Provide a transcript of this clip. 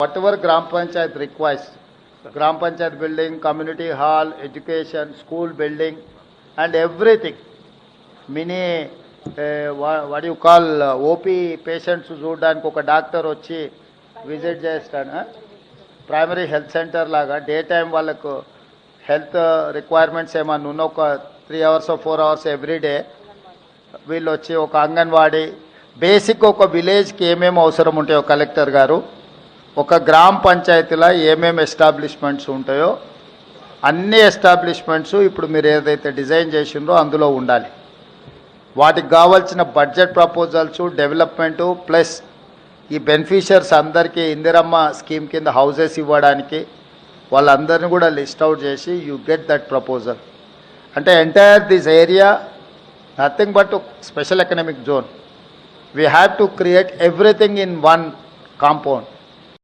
whatever Gram Panchayat requires, Gram Panchayat building, community hall, education, school building, and everything. Mini, what do you call, OP patients చూడడానికి ఒక doctor వచ్చి visit చేస్తాడు. Primary health centre లాగా day time వాళ్ళకు health requirements ఏమన్నా ఉన్న ఒక 3 hours or 4 hours every day వీళ్ళు వచ్చి ఒక అంగన్వాడీ బేసిక్ ఒక విలేజ్కి ఏమేమి అవసరం ఉంటాయో కలెక్టర్ గారు, ఒక గ్రామ పంచాయతీలో ఏమేమి ఎస్టాబ్లిష్మెంట్స్ ఉంటాయో అన్ని ఎస్టాబ్లిష్మెంట్స్ ఇప్పుడు మీరు ఏదైతే డిజైన్ చేసిండ్రో అందులో ఉండాలి. వాటికి కావాల్సిన బడ్జెట్ ప్రపోజల్స్, డెవలప్మెంటు, ప్లస్ ఈ బెనిఫిషియర్స్ అందరికీ ఇందిరమ్మ స్కీమ్ కింద హౌజెస్ ఇవ్వడానికి వాళ్ళందరినీ కూడా లిస్ట్ అవుట్ చేసి యూ గెట్ దట్ ప్రపోజల్. అంటే entire this area nothing but special economic zone. We have to create everything in one compound.